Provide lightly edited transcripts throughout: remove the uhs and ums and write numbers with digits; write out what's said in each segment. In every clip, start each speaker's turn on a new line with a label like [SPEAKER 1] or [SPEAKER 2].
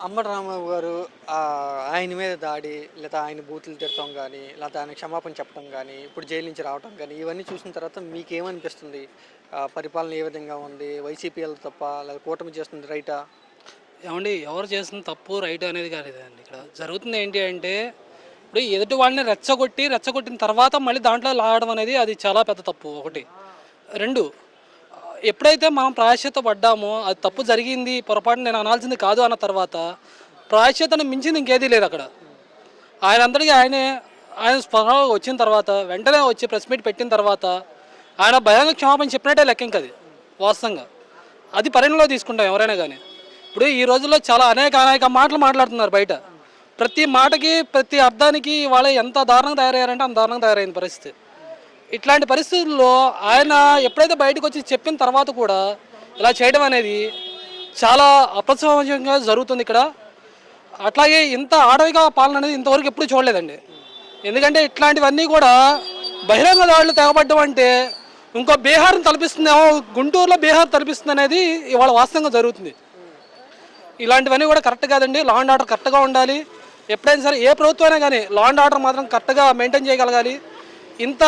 [SPEAKER 1] అంబటి రాంబాబు గారు ఆయన మీద దాడి, లేదా ఆయన బూతులు తిడటం గానీ, లేతే ఆయన క్షమాపణ చెప్పడం గానీ, ఇప్పుడు జైలు నుంచి రావటం గానీ, ఇవన్నీ చూసిన తర్వాత మీకేమనిపిస్తుంది? పరిపాలన ఏ విధంగా ఉంది? వైసీపీ వాళ్ళది తప్పా? లేదా కూటమి చేస్తుంది రైటా?
[SPEAKER 2] ఏమండి ఎవరు చేసిన తప్పు రైట్ అనేది కాలేదండి. ఇక్కడ జరుగుతుంది ఏంటి అంటే ఇప్పుడు ఎదుటి వాళ్ళని రెచ్చగొట్టిన తర్వాత మళ్ళీ దాంట్లో లాగడం అనేది అది చాలా పెద్ద తప్పు. ఒకటి. రెండు, ఎప్పుడైతే మనం ప్రాయశ్చిత్త పడ్డామో అది తప్పు జరిగింది, పొరపాటు నేను అనాల్సింది కాదు అన్న తర్వాత ప్రాయశ్చిత్తను మించింది ఇంకేదీ లేదు అక్కడ. ఆయన అందరికీ ఆయన స్పృహ వచ్చిన తర్వాత వెంటనే వచ్చి ప్రెస్ మీట్ పెట్టిన తర్వాత ఆయన బహిరంగ క్షమాపణ చెప్పినట్టే లెక్క ఇంక అది వాస్తవంగా అది పరిగణలో తీసుకుంటాం ఎవరైనా కానీ. ఇప్పుడు ఈ రోజుల్లో చాలా అనేక మాటలు మాట్లాడుతున్నారు బయట. ప్రతి మాటకి ప్రతి అర్థానికి వాళ్ళ ఎంత దారుణంగా తయారయ్యారంటే అంత దారుణంగా తయారైన పరిస్థితి. ఇట్లాంటి పరిస్థితుల్లో ఆయన ఎప్పుడైతే బయటకు వచ్చి చెప్పిన తర్వాత కూడా ఇలా చేయడం అనేది చాలా అప్రసమంగా జరుగుతుంది ఇక్కడ. అట్లాగే ఇంత ఆడవిగా పాలన అనేది ఇంతవరకు ఎప్పుడు చూడలేదండి. ఎందుకంటే ఇట్లాంటివన్నీ కూడా బహిరంగ దాడులు తెగబడ్డం అంటే ఇంకో బీహార్ని తలపిస్తుందేమో, గుంటూరులో బీహార్ తలపిస్తుంది అనేది ఇవాళ వాస్తవంగా జరుగుతుంది. ఇలాంటివన్నీ కూడా కరెక్ట్ కాదండి. లా అండ్ ఆర్డర్ కరెక్ట్గా ఉండాలి. ఎప్పుడైనా సరే ఏ ప్రభుత్వం అయినా కానీ లా అండ్ ఆర్డర్ మాత్రం కరెక్ట్గా మెయింటైన్ చేయగలగాలి. ఇంత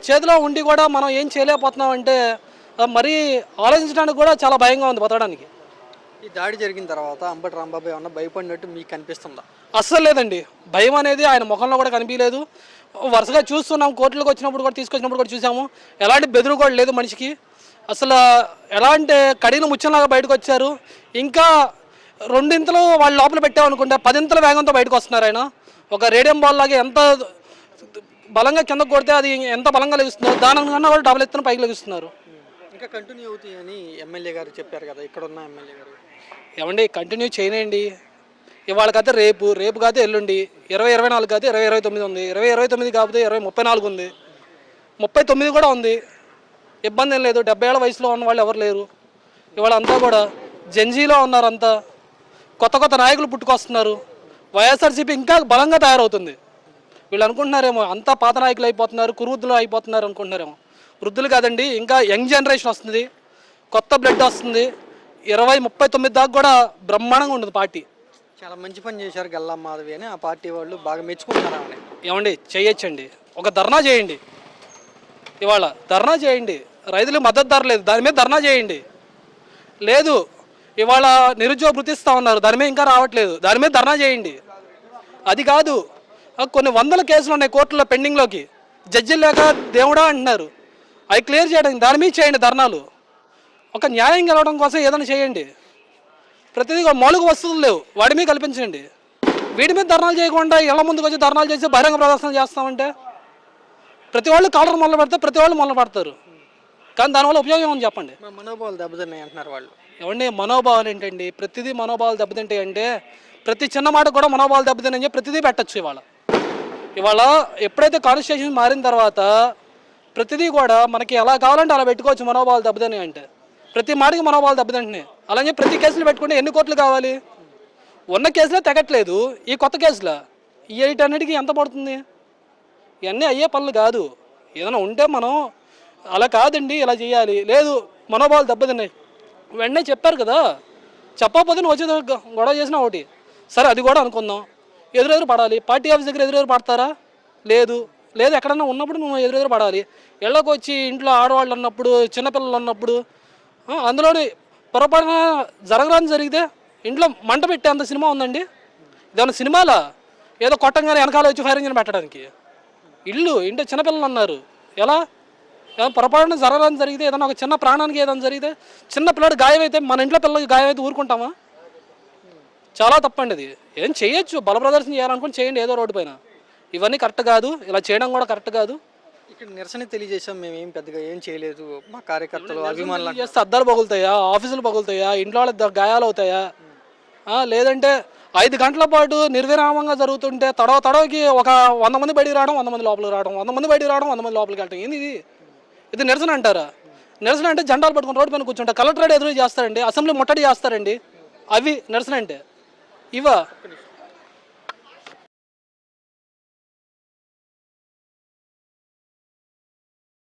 [SPEAKER 2] చేతిలో ఉండి కూడా మనం ఏం చేయలేకపోతున్నాం అంటే మరీ ఆలోచించడానికి కూడా చాలా భయంగా ఉంది బతకడానికి.
[SPEAKER 1] ఈ దాడి జరిగిన తర్వాత అంబటి రాంబాబు ఏమన్నా భయపడినట్టు మీకు కనిపిస్తుందా?
[SPEAKER 2] అస్సలు లేదండి. భయం అనేది ఆయన ముఖంలో కూడా కనిపించలేదు. వరుసగా చూస్తున్నాం, కోర్టులకు వచ్చినప్పుడు కూడా తీసుకొచ్చినప్పుడు కూడా చూసాము. ఎలాంటి బెదురు కూడా లేదు మనిషికి. అసలు ఎలా అంటే కడిగిన ముచ్చంలాగా బయటకు వచ్చారు. ఇంకా రెండింతలు వాళ్ళు లోపల పెట్టామనుకుంటే 10 వేగంతో బయటకు వస్తున్నారు. ఆయన ఒక రేడియం బాల్ లాగా ఎంత బలంగా కిందకు కొడితే అది ఎంత బలంగా లెగుస్తుందో దానికన్నా కూడా డబుల్ ఎత్తున పైకి లెగుస్తున్నారు.
[SPEAKER 1] ఇంకా కంటిన్యూ అవుతాయి అని ఎమ్మెల్యే గారు చెప్పారు కదా, ఇక్కడ ఉన్న ఎమ్మెల్యే గారు.
[SPEAKER 2] ఏమండి కంటిన్యూ చేయనండి. ఇవాళ కాదు రేపు కాదు ఎల్లుండి 2024 కాదు 2029 ఉంది. 2029 కాకపోతే 2034 ఉంది, 39 కూడా ఉంది. ఇబ్బంది ఏం లేదు. 70 ఏళ్ళ వయసులో ఉన్న వాళ్ళు ఎవరు లేరు. ఇవాళ అంతా కూడా జెన్జీలో ఉన్నారు. అంతా కొత్త నాయకులు పుట్టుకొస్తున్నారు. వైఎస్ఆర్సీపీ ఇంకా బలంగా తయారవుతుంది. వీళ్ళు అనుకుంటున్నారేమో అంతా పాత నాయకులు అయిపోతున్నారు, కురువృద్ధులు అయిపోతున్నారు అనుకుంటున్నారేమో. వృద్ధులు కాదండి, ఇంకా యంగ్ జనరేషన్ వస్తుంది, కొత్త బ్లడ్ వస్తుంది. 2039 దాకా కూడా బ్రహ్మాండంగా ఉంటుంది పార్టీ.
[SPEAKER 1] చాలా మంచి పని చేశారు గల్లా మాధవి అని ఆ పార్టీ వాళ్ళు బాగా మెచ్చుకుంటున్నారు ఆమె.
[SPEAKER 2] ఏమండి చేయొచ్చండి, ఒక ధర్నా చేయండి. ఇవాళ ధర్నా చేయండి. రైతులకు మద్దతు ధర లేదు, దాని మీద ధర్నా చేయండి. లేదు ఇవాళ నిరుద్యోగ వృత్తిస్తూ ఉన్నారు, దాని మీద ఇంకా రావట్లేదు, దాని మీద ధర్నా చేయండి. అది కాదు, కొన్ని వందల కేసులు ఉన్నాయి కోర్టులో పెండింగ్లోకి, జడ్జిలు లేక దేవుడా అంటున్నారు. అవి క్లియర్ చేయడానికి దాని మీద చేయండి ధర్నాలు. ఒక న్యాయం గెలవడం కోసం ఏదైనా చేయండి. ప్రతిదీ మౌలిక వసతులు లేవు, వాడి మీద కల్పించండి. వీడి మీద ధర్నాలు చేయకుండా ఇళ్ల ముందుకు వచ్చి ధర్నాలు చేసి బహిరంగ ప్రదర్శనలు చేస్తామంటే ప్రతి వాళ్ళు కాలర్ మొదలు పెడితే ప్రతి వాళ్ళు మొదలు పెడతారు. కానీ దానివల్ల ఉపయోగం ఏమని చెప్పండి.
[SPEAKER 1] మనోభావాలు దెబ్బతిన్నాయి అంటున్నారు వాళ్ళు.
[SPEAKER 2] ఏమండి మనోభావాలు ఏంటండి? ప్రతిదీ మనోభావాలు దెబ్బతింటాయి అంటే ప్రతి చిన్న మాట కూడా మనోభావాలు దెబ్బతిన్నాయని చెప్పి ప్రతిదీ పెట్టచ్చు. ఇవాళ ఎప్పుడైతే కాన్స్టిట్యూషన్ మారిన తర్వాత ప్రతిదీ కూడా మనకి ఎలా కావాలంటే అలా పెట్టుకోవచ్చు. మనోభావాలు దెబ్బతిన్నాయి అంటే ప్రతి మాటకి మనోభావాలు దెబ్బతింటున్నాయి. అలాగే ప్రతి కేసులు పెట్టుకుంటే ఎన్ని కోట్లు కావాలి? ఉన్న కేసులే తెగట్లేదు, ఈ కొత్త కేసులో ఈ వీటన్నిటికీ ఎంత పడుతుంది? ఇవన్నీ అయ్యే పనులు కాదు. ఏదైనా ఉంటే మనం అలా కాదండి ఇలా చేయాలి, లేదు మనోభావాలు దెబ్బతిన్నాయి వెంటనే చెప్పారు కదా. చెప్పకపోతే నువ్వు వచ్చి గొడవ చేసినా ఒకటి సరే, అది కూడా అనుకుందాం. ఎదురెదురు పడాలి. పార్టీ ఆఫీస్ దగ్గర ఎదురెదురు పడతారా? లేదు. ఎక్కడన్నా ఉన్నప్పుడు నువ్వు ఎదురెదురు పడాలి. ఇళ్ళకి వచ్చి ఇంట్లో ఆడవాళ్ళు ఉన్నప్పుడు, చిన్నపిల్లలు ఉన్నప్పుడు, అందులోని పొరపాటున జరగరాని జరిగితే ఇంట్లో మంట పెట్టే అంత సినిమా ఉందండి. ఇదేమన్నా సినిమాలా? ఏదో కొట్టంగానే వెనకాల వచ్చి ఫైర్ ఇంజిన్ పెట్టడానికి. ఇంట్లో చిన్నపిల్లలు ఉన్నారు. ఎలా పొరపాటున జరగరాని జరిగితే, ఏదైనా ఒక చిన్న ప్రాణానికి ఏదైనా జరిగితే, చిన్న పిల్లడు గాయమైతే, మన ఇంట్లో పిల్లలకి గాయమైతే ఊరుకుంటామా? చాలా తప్పండి. అది ఏం చేయొచ్చు, బల ప్రదర్శన చేయాలనుకుని చేయండి ఏదో రోడ్డు పైన. ఇవన్నీ కరెక్ట్ కాదు, ఇలా చేయడం కూడా కరెక్ట్ కాదు.
[SPEAKER 1] ఇక్కడ నిరసన తెలియజేసాం, మేము ఏం పెద్దగా ఏం చేయలేదు, మా కార్యకర్తలు అభిమానులు
[SPEAKER 2] చేస్తే అద్దాలు పగులుతాయా? ఆఫీసులు పగులుతాయా? ఇంట్లో వాళ్ళ గాయాలు అవుతాయా? లేదంటే 5 గంటల పాటు నిర్విరామంగా జరుగుతుంటే తడవకి ఒక 100 మంది బయటికి రావడం, 100 మంది లోపలికి రావడం, 100 మంది బయటికి రావడం, 100 మంది లోపలికి వెళ్ళడం. ఏంది ఇది నిరసన అంటారా? నిరసన అంటే జెండాలు పట్టుకుని రోడ్డు పైన కూర్చుంటే కలెక్టరేట్ ఎదురు చేస్తారండి, అసెంబ్లీ ముట్టడి చేస్తారండి. అవి నిరసన అంటే ఇవా?